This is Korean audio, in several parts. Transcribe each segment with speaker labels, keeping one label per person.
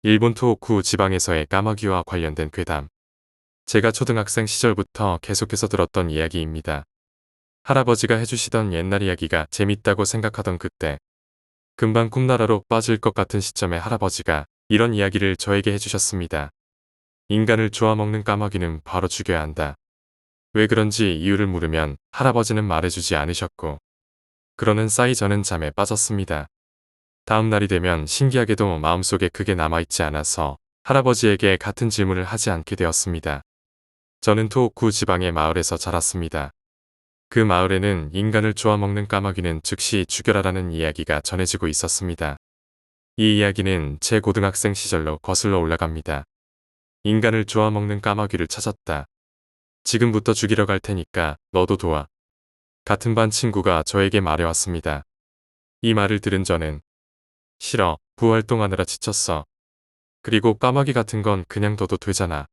Speaker 1: 일본 토호쿠 지방에서의 까마귀와 관련된 괴담. 제가 초등학생 시절부터 계속해서 들었던 이야기입니다. 할아버지가 해주시던 옛날 이야기가 재밌다고 생각하던 그때, 금방 꿈나라로 빠질 것 같은 시점에 할아버지가 이런 이야기를 저에게 해주셨습니다. 인간을 쪼아먹는 까마귀는 바로 죽여야 한다. 왜 그런지 이유를 물으면 할아버지는 말해주지 않으셨고, 그러는 싸이 저는 잠에 빠졌습니다. 다음 날이 되면 신기하게도 마음속에 크게 남아있지 않아서 할아버지에게 같은 질문을 하지 않게 되었습니다. 저는 토호쿠 지방의 마을에서 자랐습니다. 그 마을에는 인간을 쪼아먹는 까마귀는 즉시 죽여라라는 이야기가 전해지고 있었습니다. 이 이야기는 제 고등학생 시절로 거슬러 올라갑니다. 인간을 쪼아먹는 까마귀를 찾았다. 지금부터 죽이러 갈 테니까 너도 도와. 같은 반 친구가 저에게 말해왔습니다. 이 말을 들은 저는 싫어, 부활동하느라 지쳤어. 그리고 까마귀 같은 건 그냥 둬도 되잖아.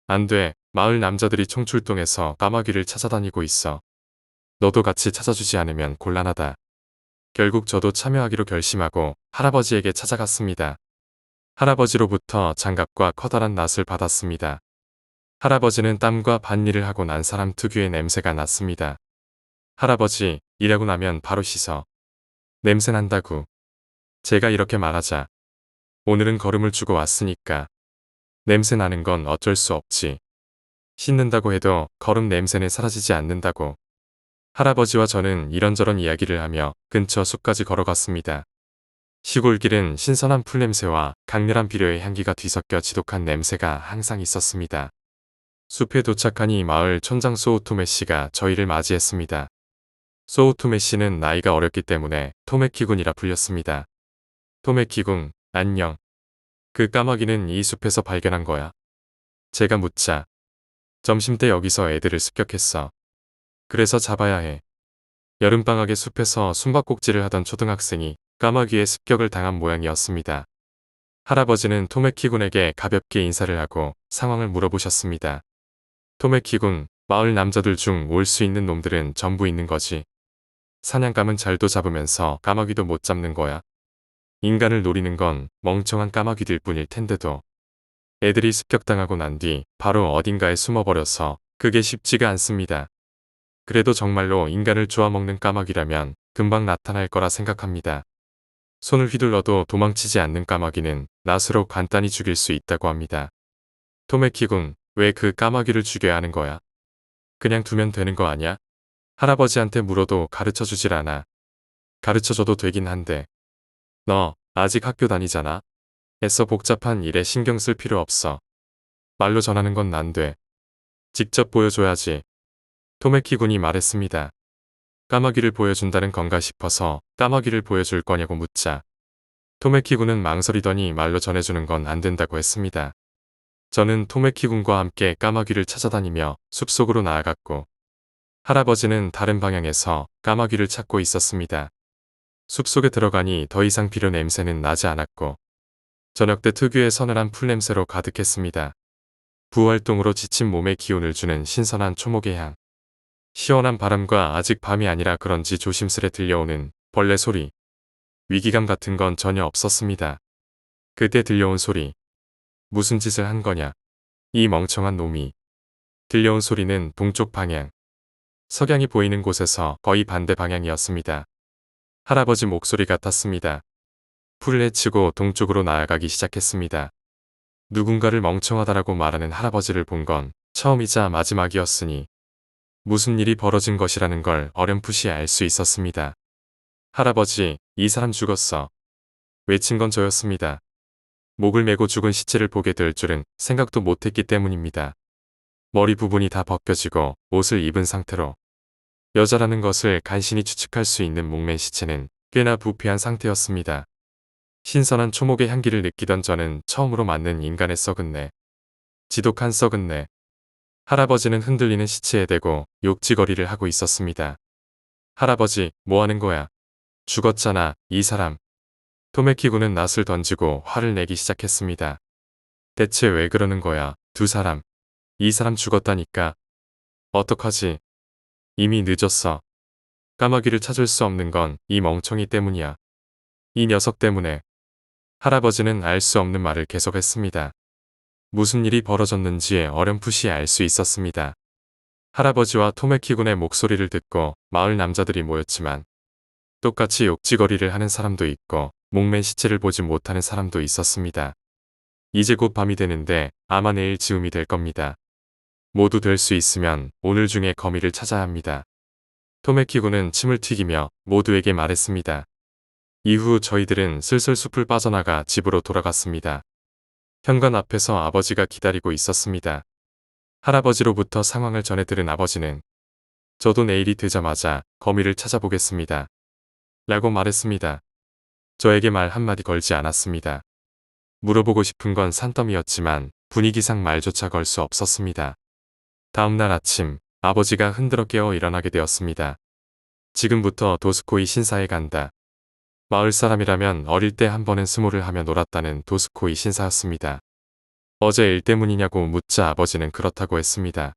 Speaker 1: 안 돼, 마을 남자들이 총출동해서 까마귀를 찾아다니고 있어. 너도 같이 찾아주지 않으면 곤란하다. 결국 저도 참여하기로 결심하고 할아버지에게 찾아갔습니다. 할아버지로부터 장갑과 커다란 낫을 받았습니다. 할아버지는 땀과 밭일을 하고 난 사람 특유의 냄새가 났습니다. 할아버지, 일하고 나면 바로 씻어. 냄새 난다고. 제가 이렇게 말하자. 오늘은 걸음을 주고 왔으니까. 냄새 나는 건 어쩔 수 없지. 씻는다고 해도 걸음 냄새는 사라지지 않는다고. 할아버지와 저는 이런저런 이야기를 하며 근처 숲까지 걸어갔습니다. 시골길은 신선한 풀냄새와 강렬한 비료의 향기가 뒤섞여 지독한 냄새가 항상 있었습니다. 숲에 도착하니 마을 촌장 소우토메 씨가 저희를 맞이했습니다. 소우토메 씨는 나이가 어렸기 때문에 토메키군이라 불렸습니다. 토메키군, 안녕. 그 까마귀는 이 숲에서 발견한 거야. 제가 묻자. 점심때 여기서 애들을 습격했어. 그래서 잡아야 해. 여름방학에 숲에서 숨바꼭질을 하던 초등학생이 까마귀의 습격을 당한 모양이었습니다. 할아버지는 토메키군에게 가볍게 인사를 하고 상황을 물어보셨습니다. 토메키군, 마을 남자들 중 올 수 있는 놈들은 전부 있는 거지. 사냥감은 잘도 잡으면서 까마귀도 못 잡는 거야. 인간을 노리는 건 멍청한 까마귀들 뿐일 텐데도. 애들이 습격당하고 난 뒤 바로 어딘가에 숨어버려서 그게 쉽지가 않습니다. 그래도 정말로 인간을 쪼아먹는 까마귀라면 금방 나타날 거라 생각합니다. 손을 휘둘러도 도망치지 않는 까마귀는 낫으로 간단히 죽일 수 있다고 합니다. 토메키군, 왜 그 까마귀를 죽여야 하는 거야? 그냥 두면 되는 거 아냐? 할아버지한테 물어도 가르쳐주질 않아. 가르쳐줘도 되긴 한데. 너 아직 학교 다니잖아. 애써 복잡한 일에 신경 쓸 필요 없어. 말로 전하는 건 안 돼. 직접 보여줘야지. 토메키군이 말했습니다. 까마귀를 보여준다는 건가 싶어서 까마귀를 보여줄 거냐고 묻자. 토메키군은 망설이더니 말로 전해주는 건 안 된다고 했습니다. 저는 토메키군과 함께 까마귀를 찾아다니며 숲속으로 나아갔고, 할아버지는 다른 방향에서 까마귀를 찾고 있었습니다. 숲속에 들어가니 더 이상 비료 냄새는 나지 않았고, 저녁 때 특유의 서늘한 풀냄새로 가득했습니다. 부활동으로 지친 몸에 기운을 주는 신선한 초목의 향. 시원한 바람과 아직 밤이 아니라 그런지 조심스레 들려오는 벌레 소리. 위기감 같은 건 전혀 없었습니다. 그때 들려온 소리. 무슨 짓을 한 거냐. 이 멍청한 놈이. 들려온 소리는 동쪽 방향. 석양이 보이는 곳에서 거의 반대 방향이었습니다. 할아버지 목소리 같았습니다. 풀을 헤치고 동쪽으로 나아가기 시작했습니다. 누군가를 멍청하다라고 말하는 할아버지를 본 건 처음이자 마지막이었으니 무슨 일이 벌어진 것이라는 걸 어렴풋이 알 수 있었습니다. 할아버지, 이 사람 죽었어. 외친 건 저였습니다. 목을 메고 죽은 시체를 보게 될 줄은 생각도 못했기 때문입니다. 머리 부분이 다 벗겨지고 옷을 입은 상태로 여자라는 것을 간신히 추측할 수 있는 목맨 시체는 꽤나 부패한 상태였습니다. 신선한 초목의 향기를 느끼던 저는 처음으로 맞는 인간의 썩은 내. 지독한 썩은 내. 할아버지는 흔들리는 시체에 대고 욕지거리를 하고 있었습니다. 할아버지, 뭐 하는 거야? 죽었잖아, 이 사람. 토메키군은 낫을 던지고 화를 내기 시작했습니다. 대체 왜 그러는 거야, 두 사람. 이 사람 죽었다니까. 어떡하지? 이미 늦었어. 까마귀를 찾을 수 없는 건 이 멍청이 때문이야. 이 녀석 때문에. 할아버지는 알 수 없는 말을 계속했습니다. 무슨 일이 벌어졌는지 어렴풋이 알 수 있었습니다. 할아버지와 토메키군의 목소리를 듣고 마을 남자들이 모였지만 똑같이 욕지거리를 하는 사람도 있고 목맨 시체를 보지 못하는 사람도 있었습니다. 이제 곧 밤이 되는데 아마 내일 즈음이 될 겁니다. 모두 될 수 있으면 오늘 중에 거미를 찾아야 합니다. 토메키군은 침을 튀기며 모두에게 말했습니다. 이후 저희들은 슬슬 숲을 빠져나가 집으로 돌아갔습니다. 현관 앞에서 아버지가 기다리고 있었습니다. 할아버지로부터 상황을 전해 들은 아버지는 저도 내일이 되자마자 거미를 찾아보겠습니다. 라고 말했습니다. 저에게 말 한마디 걸지 않았습니다. 물어보고 싶은 건 산더미였지만 분위기상 말조차 걸 수 없었습니다. 다음날 아침 아버지가 흔들어 깨어 일어나게 되었습니다. 지금부터 도스코이 신사에 간다. 마을 사람이라면 어릴 때 한 번은 스모를 하며 놀았다는 도스코이 신사였습니다. 어제 일 때문이냐고 묻자 아버지는 그렇다고 했습니다.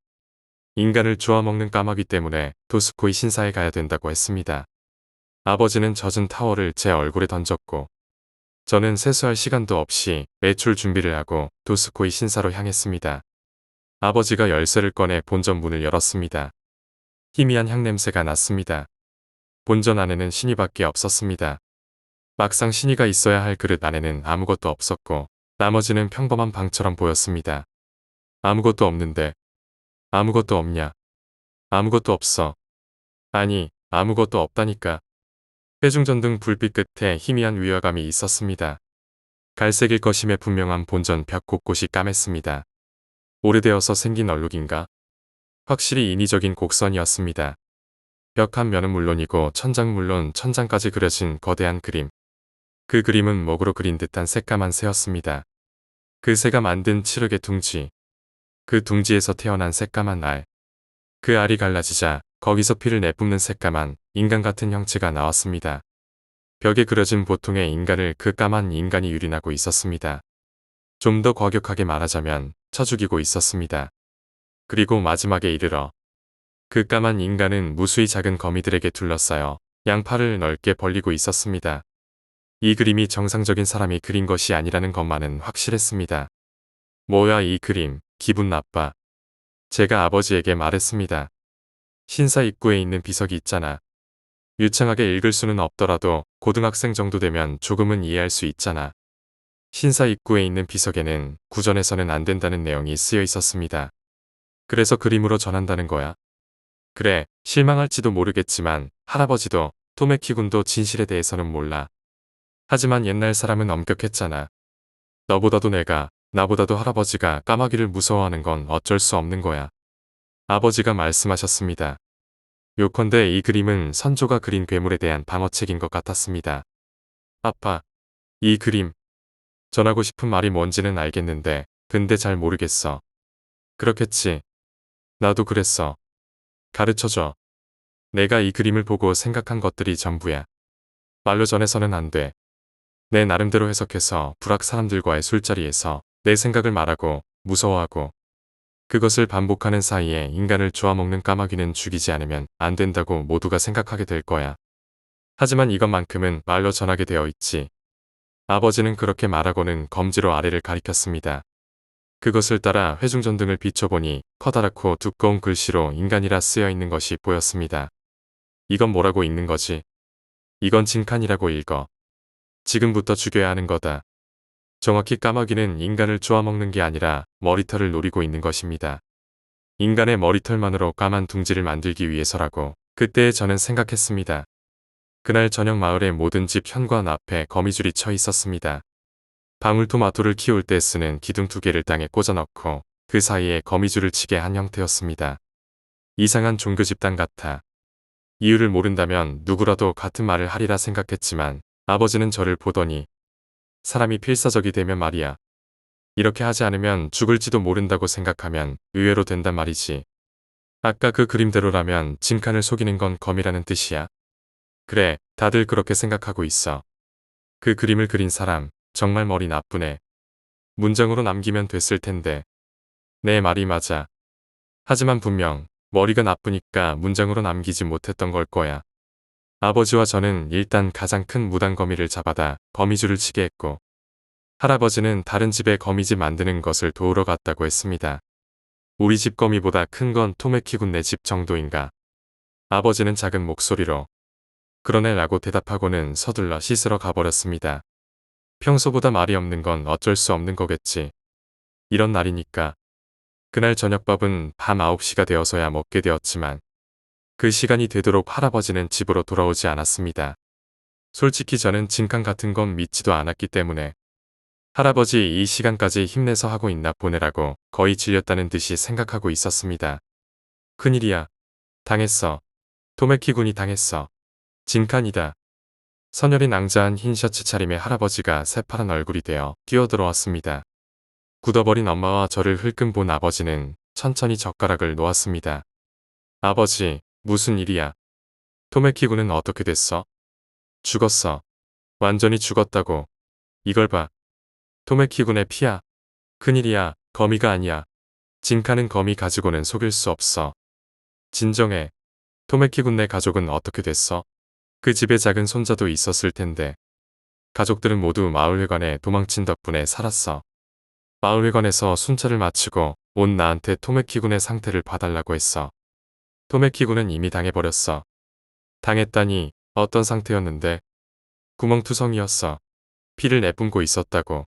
Speaker 1: 인간을 쪼아먹는 까마귀 때문에 도스코이 신사에 가야 된다고 했습니다. 아버지는 젖은 타월을 제 얼굴에 던졌고 저는 세수할 시간도 없이 외출 준비를 하고 도스코이 신사로 향했습니다. 아버지가 열쇠를 꺼내 본전 문을 열었습니다. 희미한 향냄새가 났습니다. 본전 안에는 신이밖에 없었습니다. 막상 신이가 있어야 할 그릇 안에는 아무것도 없었고 나머지는 평범한 방처럼 보였습니다. 아무것도 없는데 아무것도 없냐? 아무것도 없어. 아니, 아무것도 없다니까. 회중전등 불빛 끝에 희미한 위화감이 있었습니다. 갈색일 것임에 분명한 본전 벽 곳곳이 까맸습니다. 오래되어서 생긴 얼룩인가? 확실히 인위적인 곡선이었습니다. 벽 한 면은 물론이고 천장 물론 천장까지 그려진 거대한 그림. 그 그림은 먹으로 그린 듯한 새까만 새였습니다. 그 새가 만든 칠흑의 둥지. 그 둥지에서 태어난 새까만 알. 그 알이 갈라지자 거기서 피를 내뿜는 새까만 인간 같은 형체가 나왔습니다. 벽에 그려진 보통의 인간을 그 까만 인간이 유린하고 있었습니다. 좀 더 과격하게 말하자면 쳐 죽이고 있었습니다. 그리고 마지막에 이르러 그 까만 인간은 무수히 작은 거미들에게 둘러싸여 양팔을 넓게 벌리고 있었습니다. 이 그림이 정상적인 사람이 그린 것이 아니라는 것만은 확실했습니다. 뭐야 이 그림, 기분 나빠. 제가 아버지에게 말했습니다. 신사 입구에 있는 비석이 있잖아. 유창하게 읽을 수는 없더라도 고등학생 정도 되면 조금은 이해할 수 있잖아. 신사 입구에 있는 비석에는 구전해서는 안 된다는 내용이 쓰여 있었습니다. 그래서 그림으로 전한다는 거야. 그래, 실망할지도 모르겠지만 할아버지도 토메키군도 진실에 대해서는 몰라. 하지만 옛날 사람은 엄격했잖아. 너보다도 내가, 나보다도 할아버지가 까마귀를 무서워하는 건 어쩔 수 없는 거야. 아버지가 말씀하셨습니다. 요컨대 이 그림은 선조가 그린 괴물에 대한 방어책인 것 같았습니다. 아빠, 이 그림. 전하고 싶은 말이 뭔지는 알겠는데 근데 잘 모르겠어. 그렇겠지. 나도 그랬어. 가르쳐줘. 내가 이 그림을 보고 생각한 것들이 전부야. 말로 전해서는 안 돼. 내 나름대로 해석해서 불악 사람들과의 술자리에서 내 생각을 말하고 무서워하고 그것을 반복하는 사이에 인간을 쪼아먹는 까마귀는 죽이지 않으면 안 된다고 모두가 생각하게 될 거야. 하지만 이것만큼은 말로 전하게 되어 있지. 아버지는 그렇게 말하고는 검지로 아래를 가리켰습니다. 그것을 따라 회중전등을 비춰보니 커다랗고 두꺼운 글씨로 인간이라 쓰여 있는 것이 보였습니다. 이건 뭐라고 읽는 거지? 이건 징칸이라고 읽어. 지금부터 죽여야 하는 거다. 정확히 까마귀는 인간을 쪼아먹는 게 아니라 머리털을 노리고 있는 것입니다. 인간의 머리털만으로 까만 둥지를 만들기 위해서라고 그때 저는 생각했습니다. 그날 저녁 마을의 모든 집 현관 앞에 거미줄이 쳐 있었습니다. 방울토마토를 키울 때 쓰는 기둥 2개를 땅에 꽂아 넣고 그 사이에 거미줄을 치게 한 형태였습니다. 이상한 종교 집단 같아. 이유를 모른다면 누구라도 같은 말을 하리라 생각했지만 아버지는 저를 보더니 사람이 필사적이 되면 말이야. 이렇게 하지 않으면 죽을지도 모른다고 생각하면 의외로 된단 말이지. 아까 그 그림대로라면 징칸을 속이는 건 거미라는 뜻이야. 그래, 다들 그렇게 생각하고 있어. 그 그림을 그린 사람 정말 머리 나쁘네. 문장으로 남기면 됐을 텐데. 내 말이 맞아. 하지만 분명 머리가 나쁘니까 문장으로 남기지 못했던 걸 거야. 아버지와 저는 일단 가장 큰 무당거미를 잡아다 거미줄을 치게 했고 할아버지는 다른 집에 거미집 만드는 것을 도우러 갔다고 했습니다. 우리 집 거미보다 큰 건 토메키군네 집 정도인가. 아버지는 작은 목소리로 그러네 라고 대답하고는 서둘러 씻으러 가버렸습니다. 평소보다 말이 없는 건 어쩔 수 없는 거겠지. 이런 날이니까. 그날 저녁밥은 밤 9시가 되어서야 먹게 되었지만 그 시간이 되도록 할아버지는 집으로 돌아오지 않았습니다. 솔직히 저는 진칸 같은 건 믿지도 않았기 때문에 할아버지 이 시간까지 힘내서 하고 있나 보내라고 거의 질렸다는 듯이 생각하고 있었습니다. 큰일이야. 당했어. 토메키군이 당했어. 진칸이다. 선열이 낭자한 흰 셔츠 차림의 할아버지가 새파란 얼굴이 되어 뛰어들어왔습니다. 굳어버린 엄마와 저를 흘끔 본 아버지는 천천히 젓가락을 놓았습니다. 아버지, 무슨 일이야? 토메키군은 어떻게 됐어? 죽었어. 완전히 죽었다고. 이걸 봐. 토메키군의 피야. 큰일이야. 거미가 아니야. 진카는 거미 가지고는 속일 수 없어. 진정해. 토메키군네 가족은 어떻게 됐어? 그 집에 작은 손자도 있었을 텐데. 가족들은 모두 마을회관에 도망친 덕분에 살았어. 마을회관에서 순찰을 마치고 온 나한테 토메키군의 상태를 봐달라고 했어. 토메키군은 이미 당해버렸어. 당했다니 어떤 상태였는데? 구멍투성이었어. 피를 내뿜고 있었다고.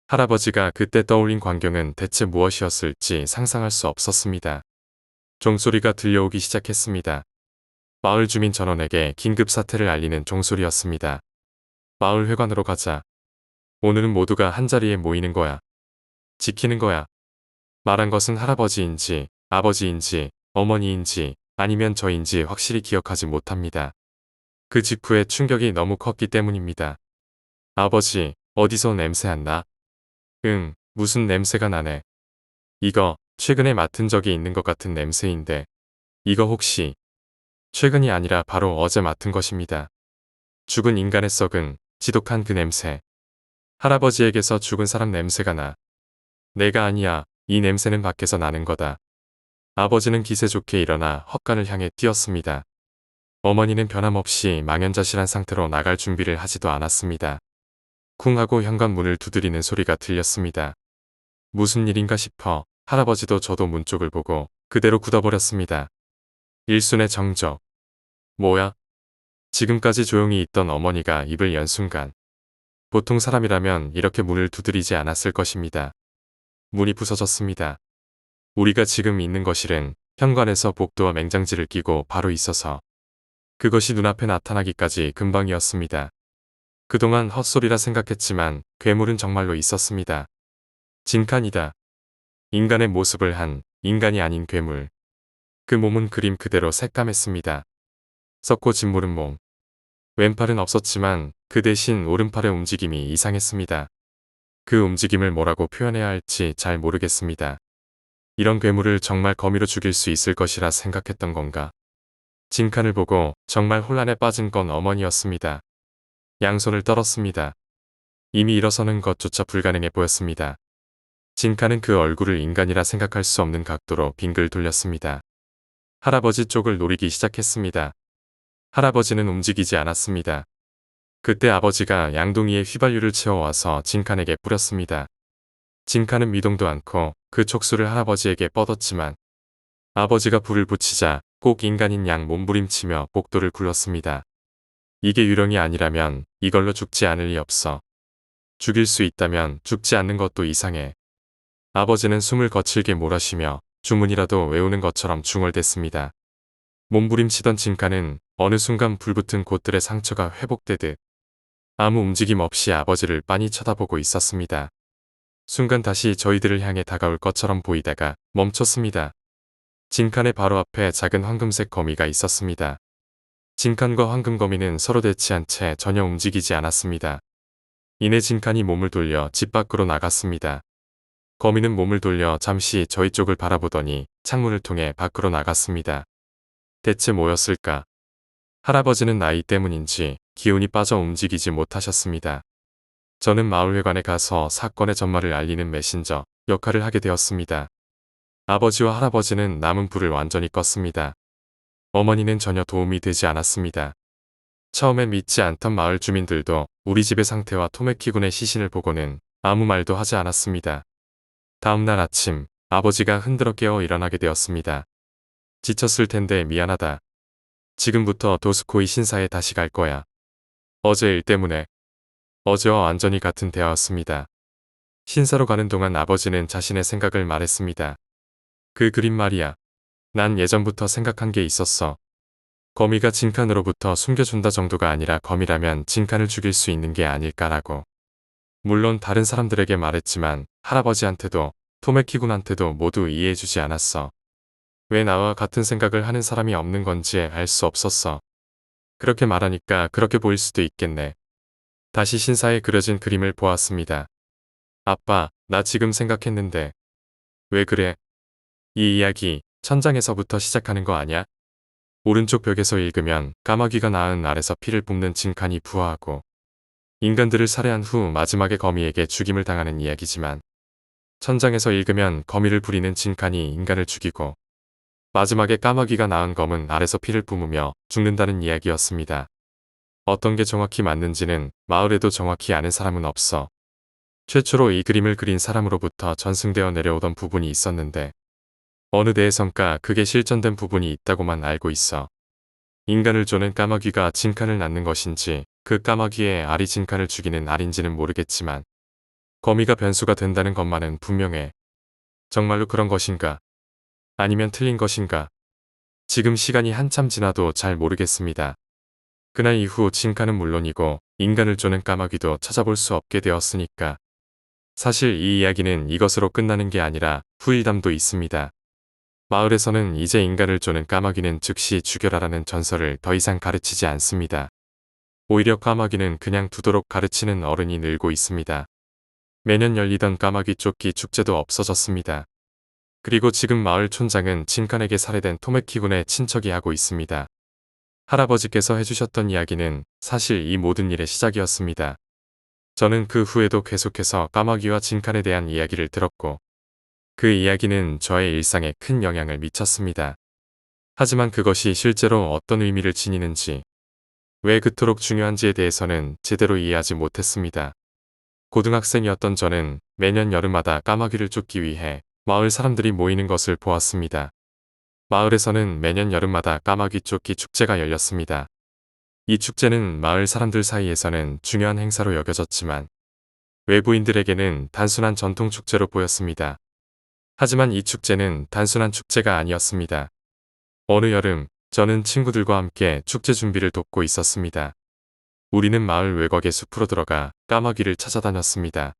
Speaker 1: 할아버지가 그때 떠올린 광경은 대체 무엇이었을지 상상할 수 없었습니다. 종소리가 들려오기 시작했습니다. 마을 주민 전원에게 긴급 사태를 알리는 종소리였습니다. 마을 회관으로 가자. 오늘은 모두가 한자리에 모이는 거야. 지키는 거야. 말한 것은 할아버지인지 아버지인지 어머니인지 아니면 저인지 확실히 기억하지 못합니다. 그 직후에 충격이 너무 컸기 때문입니다. 아버지, 어디서 냄새 안 나? 응, 무슨 냄새가 나네. 이거 최근에 맡은 적이 있는 것 같은 냄새인데 이거 혹시 최근이 아니라 바로 어제 맡은 것입니다. 죽은 인간의 썩은 지독한 그 냄새. 할아버지에게서 죽은 사람 냄새가 나. 내가 아니야. 이 냄새는 밖에서 나는 거다. 아버지는 기세 좋게 일어나 헛간을 향해 뛰었습니다. 어머니는 변함없이 망연자실한 상태로 나갈 준비를 하지도 않았습니다. 쿵 하고 현관문을 두드리는 소리가 들렸습니다. 무슨 일인가 싶어 할아버지도 저도 문 쪽을 보고 그대로 굳어버렸습니다. 일순의 정적. 뭐야? 지금까지 조용히 있던 어머니가 입을 연 순간 보통 사람이라면 이렇게 문을 두드리지 않았을 것입니다. 문이 부서졌습니다. 우리가 지금 있는 거실은 현관에서 복도와 맹장지를 끼고 바로 있어서 그것이 눈앞에 나타나기까지 금방이었습니다. 그동안 헛소리라 생각했지만 괴물은 정말로 있었습니다. 진칸이다. 인간의 모습을 한 인간이 아닌 괴물. 그 몸은 그림 그대로 새까맸습니다. 썩고 짓무른 몸. 왼팔은 없었지만 그 대신 오른팔의 움직임이 이상했습니다. 그 움직임을 뭐라고 표현해야 할지 잘 모르겠습니다. 이런 괴물을 정말 거미로 죽일 수 있을 것이라 생각했던 건가. 진칸을 보고 정말 혼란에 빠진 건 어머니였습니다. 양손을 떨었습니다. 이미 일어서는 것조차 불가능해 보였습니다. 진칸은 그 얼굴을 인간이라 생각할 수 없는 각도로 빙글 돌렸습니다. 할아버지 쪽을 노리기 시작했습니다. 할아버지는 움직이지 않았습니다. 그때 아버지가 양동이에 휘발유를 채워와서 진칸에게 뿌렸습니다. 진칸은 미동도 않고 그 촉수를 할아버지에게 뻗었지만 아버지가 불을 붙이자 꼭 인간인 양 몸부림치며 복도를 굴렀습니다. 이게 유령이 아니라면 이걸로 죽지 않을 리 없어. 죽일 수 있다면 죽지 않는 것도 이상해. 아버지는 숨을 거칠게 몰아쉬며 주문이라도 외우는 것처럼 중얼댔습니다. 몸부림치던 진칸은 어느 순간 불붙은 곳들의 상처가 회복되듯 아무 움직임 없이 아버지를 빤히 쳐다보고 있었습니다. 순간 다시 저희들을 향해 다가올 것처럼 보이다가 멈췄습니다. 진칸의 바로 앞에 작은 황금색 거미가 있었습니다. 진칸과 황금거미는 서로 대치한 채 전혀 움직이지 않았습니다. 이내 진칸이 몸을 돌려 집 밖으로 나갔습니다. 거미는 몸을 돌려 잠시 저희 쪽을 바라보더니 창문을 통해 밖으로 나갔습니다. 대체 뭐였을까? 할아버지는 나이 때문인지 기운이 빠져 움직이지 못하셨습니다. 저는 마을회관에 가서 사건의 전말을 알리는 메신저 역할을 하게 되었습니다. 아버지와 할아버지는 남은 불을 완전히 껐습니다. 어머니는 전혀 도움이 되지 않았습니다. 처음엔 믿지 않던 마을 주민들도 우리 집의 상태와 토메키군의 시신을 보고는 아무 말도 하지 않았습니다. 다음 날 아침 아버지가 흔들어 깨어 일어나게 되었습니다. 지쳤을 텐데 미안하다. 지금부터 도스코이 신사에 다시 갈 거야. 어제 일 때문에. 어제와 완전히 같은 대화였습니다. 신사로 가는 동안 아버지는 자신의 생각을 말했습니다. 그 그림 말이야. 난 예전부터 생각한 게 있었어. 거미가 진칸으로부터 숨겨준다 정도가 아니라 거미라면 진칸을 죽일 수 있는 게 아닐까라고. 물론 다른 사람들에게 말했지만 할아버지한테도 토메키군한테도 모두 이해해주지 않았어. 왜 나와 같은 생각을 하는 사람이 없는 건지 알 수 없었어. 그렇게 말하니까 그렇게 보일 수도 있겠네. 다시 신사에 그려진 그림을 보았습니다. 아빠, 나 지금 생각했는데. 왜 그래? 이 이야기 천장에서부터 시작하는 거 아냐? 오른쪽 벽에서 읽으면 까마귀가 낳은 알에서 피를 뿜는 진칸이 부화하고 인간들을 살해한 후 마지막에 거미에게 죽임을 당하는 이야기지만 천장에서 읽으면 거미를 부리는 진칸이 인간을 죽이고 마지막에 까마귀가 낳은 검은 알에서 피를 뿜으며 죽는다는 이야기였습니다. 어떤 게 정확히 맞는지는 마을에도 정확히 아는 사람은 없어. 최초로 이 그림을 그린 사람으로부터 전승되어 내려오던 부분이 있었는데 어느 대해선가 그게 실전된 부분이 있다고만 알고 있어. 인간을 조는 까마귀가 진칸을 낳는 것인지 그 까마귀의 알이 진칸을 죽이는 알인지는 모르겠지만 거미가 변수가 된다는 것만은 분명해. 정말로 그런 것인가? 아니면 틀린 것인가? 지금 시간이 한참 지나도 잘 모르겠습니다. 그날 이후 진칸은 물론이고 인간을 조는 까마귀도 찾아볼 수 없게 되었으니까. 사실 이 이야기는 이것으로 끝나는 게 아니라 후일담도 있습니다. 마을에서는 이제 인간을 조는 까마귀는 즉시 죽여라라는 전설을 더 이상 가르치지 않습니다. 오히려 까마귀는 그냥 두도록 가르치는 어른이 늘고 있습니다. 매년 열리던 까마귀 쫓기 축제도 없어졌습니다. 그리고 지금 마을 촌장은 진칸에게 살해된 토메키군의 친척이 하고 있습니다. 할아버지께서 해주셨던 이야기는 사실 이 모든 일의 시작이었습니다. 저는 그 후에도 계속해서 까마귀와 진칸에 대한 이야기를 들었고 그 이야기는 저의 일상에 큰 영향을 미쳤습니다. 하지만 그것이 실제로 어떤 의미를 지니는지, 왜 그토록 중요한지에 대해서는 제대로 이해하지 못했습니다. 고등학생이었던 저는 매년 여름마다 까마귀를 쫓기 위해 마을 사람들이 모이는 것을 보았습니다. 마을에서는 매년 여름마다 까마귀 쫓기 축제가 열렸습니다. 이 축제는 마을 사람들 사이에서는 중요한 행사로 여겨졌지만 외부인들에게는 단순한 전통 축제로 보였습니다. 하지만 이 축제는 단순한 축제가 아니었습니다. 어느 여름, 저는 친구들과 함께 축제 준비를 돕고 있었습니다. 우리는 마을 외곽의 숲으로 들어가 까마귀를 찾아다녔습니다.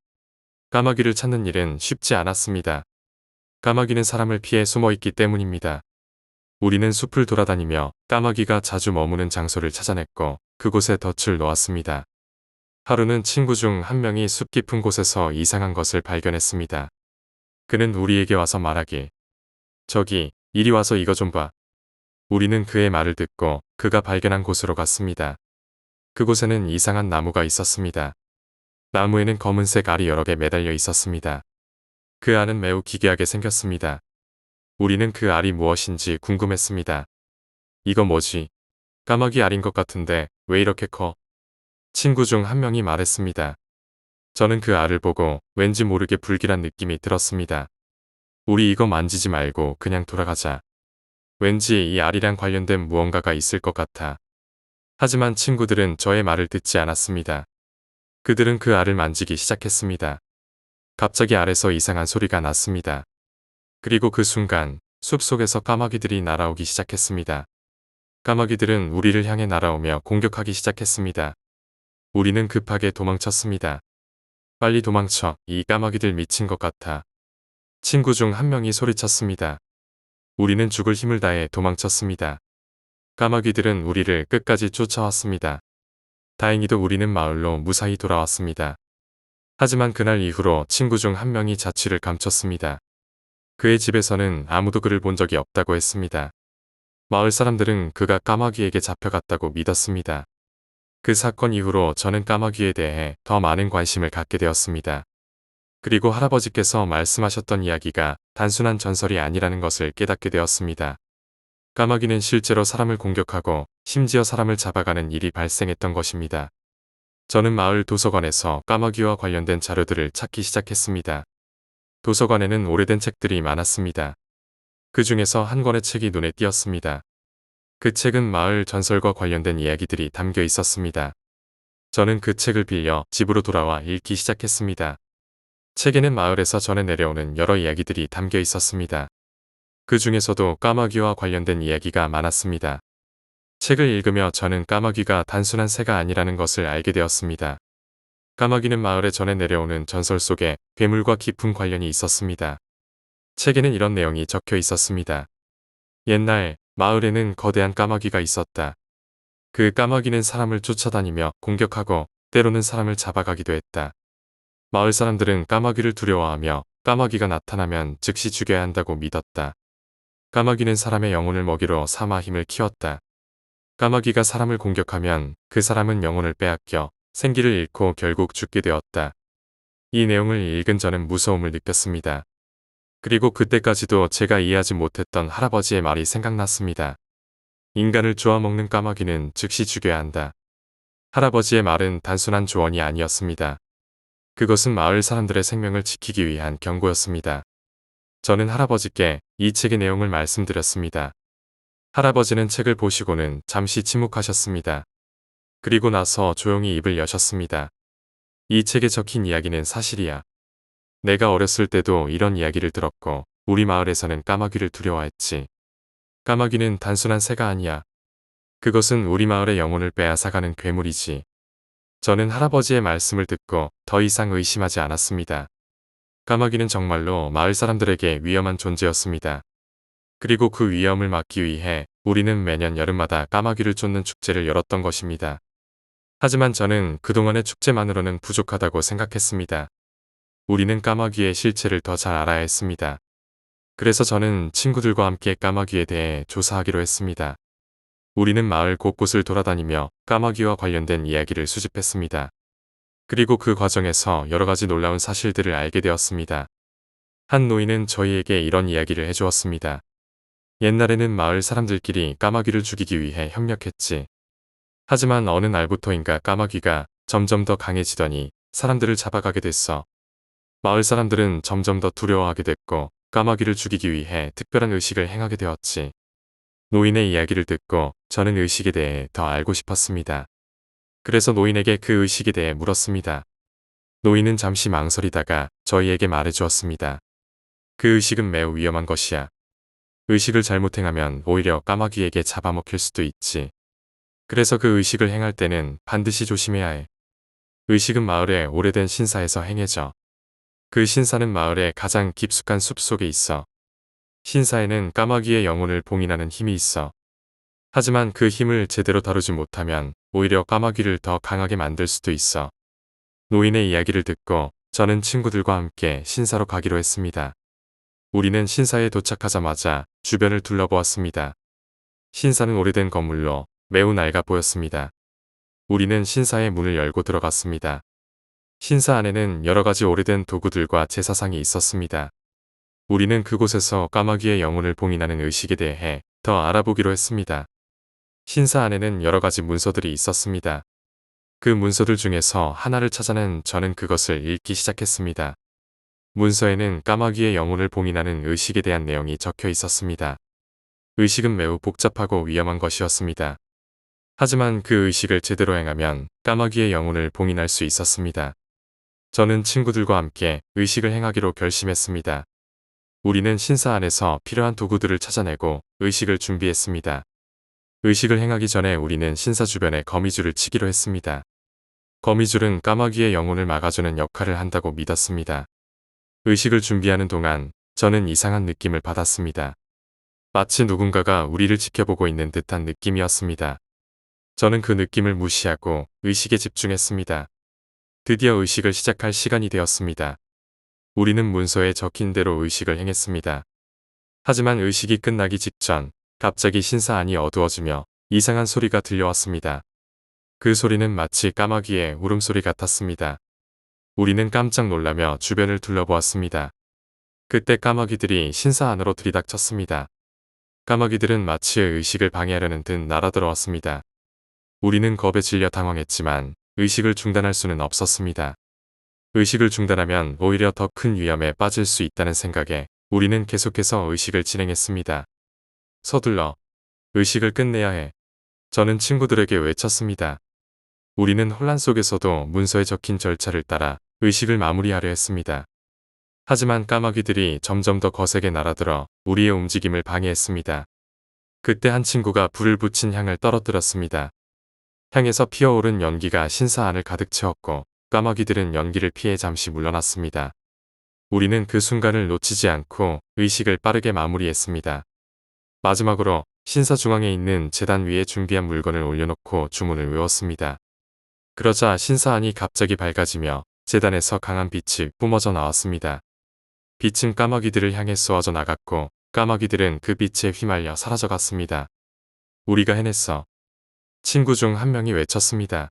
Speaker 1: 까마귀를 찾는 일은 쉽지 않았습니다. 까마귀는 사람을 피해 숨어있기 때문입니다. 우리는 숲을 돌아다니며 까마귀가 자주 머무는 장소를 찾아냈고 그곳에 덫을 놓았습니다. 하루는 친구 중 한 명이 숲 깊은 곳에서 이상한 것을 발견했습니다. 그는 우리에게 와서 말하길. 저기, 이리 와서 이거 좀 봐. 우리는 그의 말을 듣고 그가 발견한 곳으로 갔습니다. 그곳에는 이상한 나무가 있었습니다. 나무에는 검은색 알이 여러 개 매달려 있었습니다. 그 알은 매우 기괴하게 생겼습니다. 우리는 그 알이 무엇인지 궁금했습니다. 이거 뭐지? 까마귀 알인 것 같은데 왜 이렇게 커? 친구 중 한 명이 말했습니다. 저는 그 알을 보고 왠지 모르게 불길한 느낌이 들었습니다. 우리 이거 만지지 말고 그냥 돌아가자. 왠지 이 알이랑 관련된 무언가가 있을 것 같아. 하지만 친구들은 저의 말을 듣지 않았습니다. 그들은 그 알을 만지기 시작했습니다. 갑자기 알에서 이상한 소리가 났습니다. 그리고 그 순간 숲속에서 까마귀들이 날아오기 시작했습니다. 까마귀들은 우리를 향해 날아오며 공격하기 시작했습니다. 우리는 급하게 도망쳤습니다. 빨리 도망쳐, 이 까마귀들 미친 것 같아. 친구 중 한 명이 소리쳤습니다. 우리는 죽을 힘을 다해 도망쳤습니다. 까마귀들은 우리를 끝까지 쫓아왔습니다. 다행히도 우리는 마을로 무사히 돌아왔습니다. 하지만 그날 이후로 친구 중 한 명이 자취를 감췄습니다. 그의 집에서는 아무도 그를 본 적이 없다고 했습니다. 마을 사람들은 그가 까마귀에게 잡혀갔다고 믿었습니다. 그 사건 이후로 저는 까마귀에 대해 더 많은 관심을 갖게 되었습니다. 그리고 할아버지께서 말씀하셨던 이야기가 단순한 전설이 아니라는 것을 깨닫게 되었습니다. 까마귀는 실제로 사람을 공격하고 심지어 사람을 잡아가는 일이 발생했던 것입니다. 저는 마을 도서관에서 까마귀와 관련된 자료들을 찾기 시작했습니다. 도서관에는 오래된 책들이 많았습니다. 그 중에서 한 권의 책이 눈에 띄었습니다. 그 책은 마을 전설과 관련된 이야기들이 담겨 있었습니다. 저는 그 책을 빌려 집으로 돌아와 읽기 시작했습니다. 책에는 마을에서 전해 내려오는 여러 이야기들이 담겨 있었습니다. 그 중에서도 까마귀와 관련된 이야기가 많았습니다. 책을 읽으며 저는 까마귀가 단순한 새가 아니라는 것을 알게 되었습니다. 까마귀는 마을에 전해 내려오는 전설 속에 괴물과 깊은 관련이 있었습니다. 책에는 이런 내용이 적혀 있었습니다. 옛날 마을에는 거대한 까마귀가 있었다. 그 까마귀는 사람을 쫓아다니며 공격하고 때로는 사람을 잡아가기도 했다. 마을 사람들은 까마귀를 두려워하며 까마귀가 나타나면 즉시 죽여야 한다고 믿었다. 까마귀는 사람의 영혼을 먹이로 삼아 힘을 키웠다. 까마귀가 사람을 공격하면 그 사람은 영혼을 빼앗겨 생기를 잃고 결국 죽게 되었다. 이 내용을 읽은 저는 무서움을 느꼈습니다. 그리고 그때까지도 제가 이해하지 못했던 할아버지의 말이 생각났습니다. 인간을 쪼아먹는 까마귀는 즉시 죽여야 한다. 할아버지의 말은 단순한 조언이 아니었습니다. 그것은 마을 사람들의 생명을 지키기 위한 경고였습니다. 저는 할아버지께 이 책의 내용을 말씀드렸습니다. 할아버지는 책을 보시고는 잠시 침묵하셨습니다. 그리고 나서 조용히 입을 여셨습니다. 이 책에 적힌 이야기는 사실이야. 내가 어렸을 때도 이런 이야기를 들었고 우리 마을에서는 까마귀를 두려워했지. 까마귀는 단순한 새가 아니야. 그것은 우리 마을의 영혼을 빼앗아가는 괴물이지. 저는 할아버지의 말씀을 듣고 더 이상 의심하지 않았습니다. 까마귀는 정말로 마을 사람들에게 위험한 존재였습니다. 그리고 그 위험을 막기 위해 우리는 매년 여름마다 까마귀를 쫓는 축제를 열었던 것입니다. 하지만 저는 그동안의 축제만으로는 부족하다고 생각했습니다. 우리는 까마귀의 실체를 더 잘 알아야 했습니다. 그래서 저는 친구들과 함께 까마귀에 대해 조사하기로 했습니다. 우리는 마을 곳곳을 돌아다니며 까마귀와 관련된 이야기를 수집했습니다. 그리고 그 과정에서 여러 가지 놀라운 사실들을 알게 되었습니다. 한 노인은 저희에게 이런 이야기를 해주었습니다. 옛날에는 마을 사람들끼리 까마귀를 죽이기 위해 협력했지. 하지만 어느 날부터인가 까마귀가 점점 더 강해지더니 사람들을 잡아가게 됐어. 마을 사람들은 점점 더 두려워하게 됐고 까마귀를 죽이기 위해 특별한 의식을 행하게 되었지. 노인의 이야기를 듣고 저는 의식에 대해 더 알고 싶었습니다. 그래서 노인에게 그 의식에 대해 물었습니다. 노인은 잠시 망설이다가 저희에게 말해주었습니다. 그 의식은 매우 위험한 것이야. 의식을 잘못 행하면 오히려 까마귀에게 잡아먹힐 수도 있지. 그래서 그 의식을 행할 때는 반드시 조심해야 해. 의식은 마을의 오래된 신사에서 행해져. 그 신사는 마을의 가장 깊숙한 숲 속에 있어. 신사에는 까마귀의 영혼을 봉인하는 힘이 있어. 하지만 그 힘을 제대로 다루지 못하면 오히려 까마귀를 더 강하게 만들 수도 있어. 노인의 이야기를 듣고 저는 친구들과 함께 신사로 가기로 했습니다. 우리는 신사에 도착하자마자 주변을 둘러보았습니다. 신사는 오래된 건물로 매우 낡아 보였습니다. 우리는 신사의 문을 열고 들어갔습니다. 신사 안에는 여러 가지 오래된 도구들과 제사상이 있었습니다. 우리는 그곳에서 까마귀의 영혼을 봉인하는 의식에 대해 더 알아보기로 했습니다. 신사 안에는 여러 가지 문서들이 있었습니다. 그 문서들 중에서 하나를 찾아낸 저는 그것을 읽기 시작했습니다. 문서에는 까마귀의 영혼을 봉인하는 의식에 대한 내용이 적혀 있었습니다. 의식은 매우 복잡하고 위험한 것이었습니다. 하지만 그 의식을 제대로 행하면 까마귀의 영혼을 봉인할 수 있었습니다. 저는 친구들과 함께 의식을 행하기로 결심했습니다. 우리는 신사 안에서 필요한 도구들을 찾아내고 의식을 준비했습니다. 의식을 행하기 전에 우리는 신사 주변에 거미줄을 치기로 했습니다. 거미줄은 까마귀의 영혼을 막아주는 역할을 한다고 믿었습니다. 의식을 준비하는 동안 저는 이상한 느낌을 받았습니다. 마치 누군가가 우리를 지켜보고 있는 듯한 느낌이었습니다. 저는 그 느낌을 무시하고 의식에 집중했습니다. 드디어 의식을 시작할 시간이 되었습니다. 우리는 문서에 적힌 대로 의식을 행했습니다. 하지만 의식이 끝나기 직전 갑자기 신사 안이 어두워지며 이상한 소리가 들려왔습니다. 그 소리는 마치 까마귀의 울음소리 같았습니다. 우리는 깜짝 놀라며 주변을 둘러보았습니다. 그때 까마귀들이 신사 안으로 들이닥쳤습니다. 까마귀들은 마치 의식을 방해하려는 듯 날아들어왔습니다. 우리는 겁에 질려 당황했지만 의식을 중단할 수는 없었습니다. 의식을 중단하면 오히려 더 큰 위험에 빠질 수 있다는 생각에 우리는 계속해서 의식을 진행했습니다. 서둘러 의식을 끝내야 해. 저는 친구들에게 외쳤습니다. 우리는 혼란 속에서도 문서에 적힌 절차를 따라 의식을 마무리하려 했습니다. 하지만 까마귀들이 점점 더 거세게 날아들어 우리의 움직임을 방해했습니다. 그때 한 친구가 불을 붙인 향을 떨어뜨렸습니다. 향에서 피어오른 연기가 신사 안을 가득 채웠고 까마귀들은 연기를 피해 잠시 물러났습니다. 우리는 그 순간을 놓치지 않고 의식을 빠르게 마무리했습니다. 마지막으로 신사 중앙에 있는 제단 위에 준비한 물건을 올려놓고 주문을 외웠습니다. 그러자 신사 안이 갑자기 밝아지며 제단에서 강한 빛이 뿜어져 나왔습니다. 빛은 까마귀들을 향해 쏘아져 나갔고 까마귀들은 그 빛에 휘말려 사라져갔습니다. 우리가 해냈어. 친구 중 한 명이 외쳤습니다.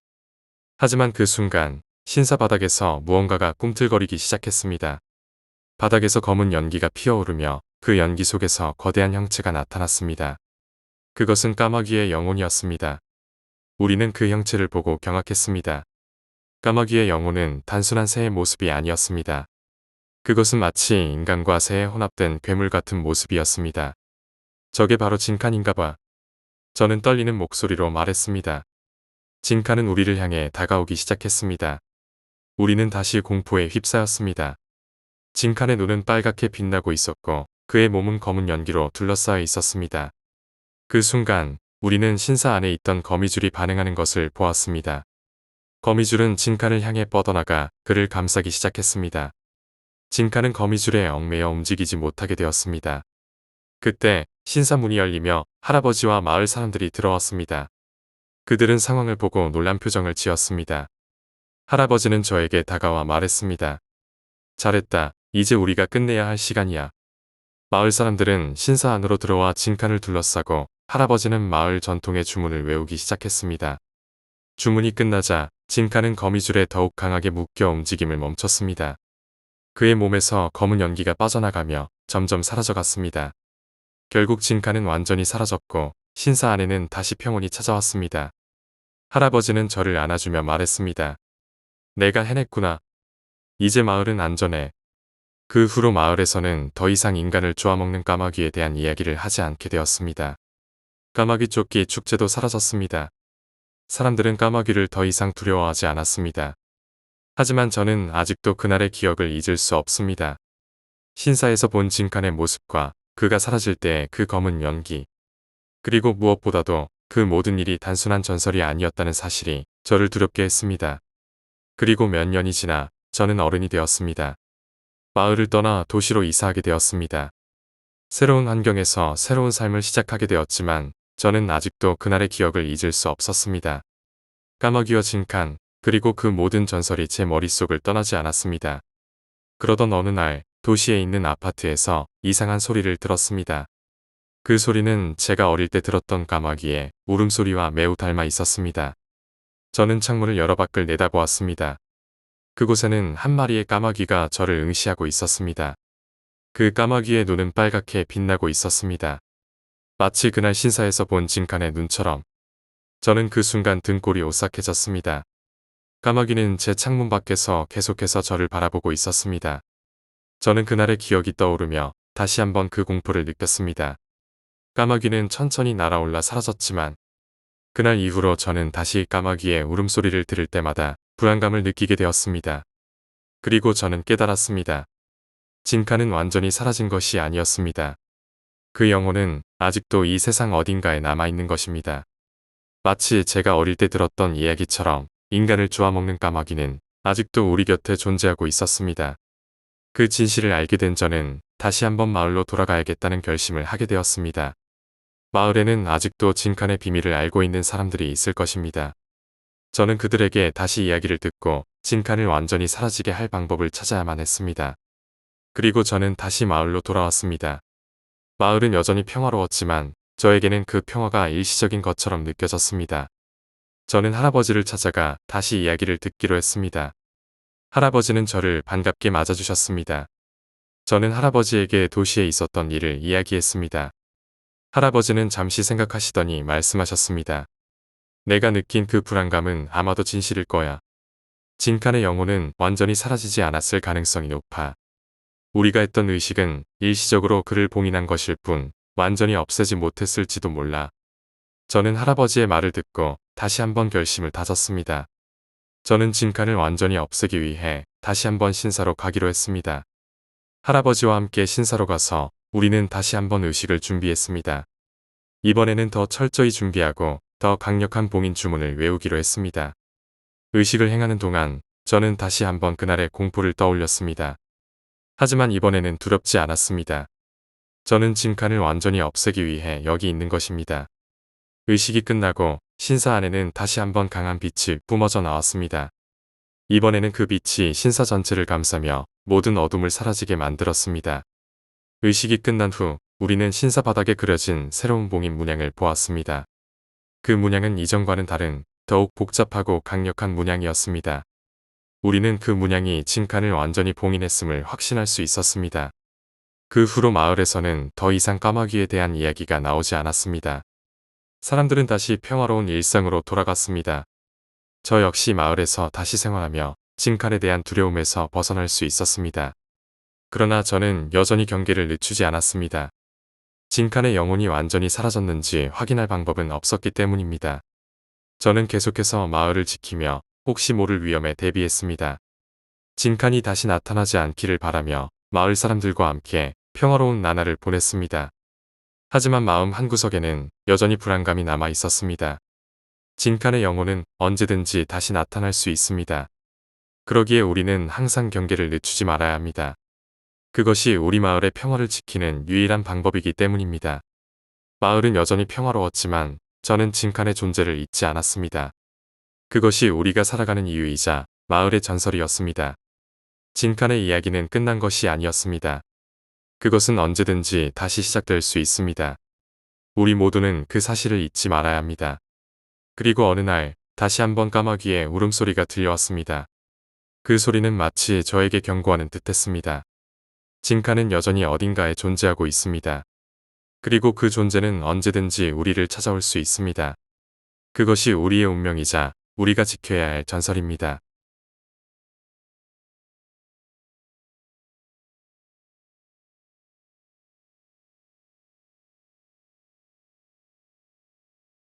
Speaker 1: 하지만 그 순간 신사 바닥에서 무언가가 꿈틀거리기 시작했습니다. 바닥에서 검은 연기가 피어오르며 그 연기 속에서 거대한 형체가 나타났습니다. 그것은 까마귀의 영혼이었습니다. 우리는 그 형체를 보고 경악했습니다. 까마귀의 영혼은 단순한 새의 모습이 아니었습니다. 그것은 마치 인간과 새의 혼합된 괴물 같은 모습이었습니다. 저게 바로 진칸인가 봐. 저는 떨리는 목소리로 말했습니다. 진칸은 우리를 향해 다가오기 시작했습니다. 우리는 다시 공포에 휩싸였습니다. 진칸의 눈은 빨갛게 빛나고 있었고 그의 몸은 검은 연기로 둘러싸여 있었습니다. 그 순간 우리는 신사 안에 있던 거미줄이 반응하는 것을 보았습니다. 거미줄은 진칸을 향해 뻗어나가 그를 감싸기 시작했습니다. 진칸은 거미줄에 얽매여 움직이지 못하게 되었습니다. 그때 신사 문이 열리며 할아버지와 마을 사람들이 들어왔습니다. 그들은 상황을 보고 놀란 표정을 지었습니다. 할아버지는 저에게 다가와 말했습니다. 잘했다. 이제 우리가 끝내야 할 시간이야. 마을 사람들은 신사 안으로 들어와 진칸을 둘러싸고 할아버지는 마을 전통의 주문을 외우기 시작했습니다. 주문이 끝나자 진칸은 거미줄에 더욱 강하게 묶여 움직임을 멈췄습니다. 그의 몸에서 검은 연기가 빠져나가며 점점 사라져갔습니다. 결국 진칸은 완전히 사라졌고 신사 안에는 다시 평온이 찾아왔습니다. 할아버지는 저를 안아주며 말했습니다. 내가 해냈구나. 이제 마을은 안전해. 그 후로 마을에서는 더 이상 인간을 쪼아먹는 까마귀에 대한 이야기를 하지 않게 되었습니다. 까마귀 쫓기 축제도 사라졌습니다. 사람들은 까마귀를 더 이상 두려워하지 않았습니다. 하지만 저는 아직도 그날의 기억을 잊을 수 없습니다. 신사에서 본 진칸의 모습과 그가 사라질 때의 그 검은 연기, 그리고 무엇보다도 그 모든 일이 단순한 전설이 아니었다는 사실이 저를 두렵게 했습니다. 그리고 몇 년이 지나 저는 어른이 되었습니다. 마을을 떠나 도시로 이사하게 되었습니다. 새로운 환경에서 새로운 삶을 시작하게 되었지만 저는 아직도 그날의 기억을 잊을 수 없었습니다. 까마귀와 진칸, 그리고 그 모든 전설이 제 머릿속을 떠나지 않았습니다. 그러던 어느 날 도시에 있는 아파트에서 이상한 소리를 들었습니다. 그 소리는 제가 어릴 때 들었던 까마귀의 울음소리와 매우 닮아 있었습니다. 저는 창문을 열어 밖을 내다보았습니다. 그곳에는 한 마리의 까마귀가 저를 응시하고 있었습니다. 그 까마귀의 눈은 빨갛게 빛나고 있었습니다. 마치 그날 신사에서 본 진칸의 눈처럼. 저는 그 순간 등골이 오싹해졌습니다. 까마귀는 제 창문 밖에서 계속해서 저를 바라보고 있었습니다. 저는 그날의 기억이 떠오르며 다시 한번 그 공포를 느꼈습니다. 까마귀는 천천히 날아올라 사라졌지만 그날 이후로 저는 다시 까마귀의 울음소리를 들을 때마다 불안감을 느끼게 되었습니다. 그리고 저는 깨달았습니다. 진칸은 완전히 사라진 것이 아니었습니다. 그 영혼은 아직도 이 세상 어딘가에 남아있는 것입니다. 마치 제가 어릴 때 들었던 이야기처럼 인간을 쪼아먹는 까마귀는 아직도 우리 곁에 존재하고 있었습니다. 그 진실을 알게 된 저는 다시 한번 마을로 돌아가야겠다는 결심을 하게 되었습니다. 마을에는 아직도 진칸의 비밀을 알고 있는 사람들이 있을 것입니다. 저는 그들에게 다시 이야기를 듣고 진칸을 완전히 사라지게 할 방법을 찾아야만 했습니다. 그리고 저는 다시 마을로 돌아왔습니다. 마을은 여전히 평화로웠지만 저에게는 그 평화가 일시적인 것처럼 느껴졌습니다. 저는 할아버지를 찾아가 다시 이야기를 듣기로 했습니다. 할아버지는 저를 반갑게 맞아주셨습니다. 저는 할아버지에게 도시에 있었던 일을 이야기했습니다. 할아버지는 잠시 생각하시더니 말씀하셨습니다. 내가 느낀 그 불안감은 아마도 진실일 거야. 진칸의 영혼은 완전히 사라지지 않았을 가능성이 높아. 우리가 했던 의식은 일시적으로 그를 봉인한 것일 뿐 완전히 없애지 못했을지도 몰라. 저는 할아버지의 말을 듣고 다시 한번 결심을 다졌습니다. 저는 진칸을 완전히 없애기 위해 다시 한번 신사로 가기로 했습니다. 할아버지와 함께 신사로 가서 우리는 다시 한번 의식을 준비했습니다. 이번에는 더 철저히 준비하고 더 강력한 봉인 주문을 외우기로 했습니다. 의식을 행하는 동안 저는 다시 한번 그날의 공포를 떠올렸습니다. 하지만 이번에는 두렵지 않았습니다. 저는 진칸을 완전히 없애기 위해 여기 있는 것입니다. 의식이 끝나고 신사 안에는 다시 한번 강한 빛이 뿜어져 나왔습니다. 이번에는 그 빛이 신사 전체를 감싸며 모든 어둠을 사라지게 만들었습니다. 의식이 끝난 후 우리는 신사 바닥에 그려진 새로운 봉인 문양을 보았습니다. 그 문양은 이전과는 다른 더욱 복잡하고 강력한 문양이었습니다. 우리는 그 문양이 진칸을 완전히 봉인했음을 확신할 수 있었습니다. 그 후로 마을에서는 더 이상 까마귀에 대한 이야기가 나오지 않았습니다. 사람들은 다시 평화로운 일상으로 돌아갔습니다. 저 역시 마을에서 다시 생활하며 진칸에 대한 두려움에서 벗어날 수 있었습니다. 그러나 저는 여전히 경계를 늦추지 않았습니다. 진칸의 영혼이 완전히 사라졌는지 확인할 방법은 없었기 때문입니다. 저는 계속해서 마을을 지키며 혹시 모를 위험에 대비했습니다. 진칸이 다시 나타나지 않기를 바라며 마을 사람들과 함께 평화로운 나날을 보냈습니다. 하지만 마음 한구석에는 여전히 불안감이 남아 있었습니다. 진칸의 영혼은 언제든지 다시 나타날 수 있습니다. 그러기에 우리는 항상 경계를 늦추지 말아야 합니다. 그것이 우리 마을의 평화를 지키는 유일한 방법이기 때문입니다. 마을은 여전히 평화로웠지만 저는 진칸의 존재를 잊지 않았습니다. 그것이 우리가 살아가는 이유이자 마을의 전설이었습니다. 진칸의 이야기는 끝난 것이 아니었습니다. 그것은 언제든지 다시 시작될 수 있습니다. 우리 모두는 그 사실을 잊지 말아야 합니다. 그리고 어느 날 다시 한번 까마귀의 울음소리가 들려왔습니다. 그 소리는 마치 저에게 경고하는 듯했습니다. 진칸은 여전히 어딘가에 존재하고 있습니다. 그리고 그 존재는 언제든지 우리를 찾아올 수 있습니다. 그것이 우리의 운명이자 우리가 지켜야 할 전설입니다.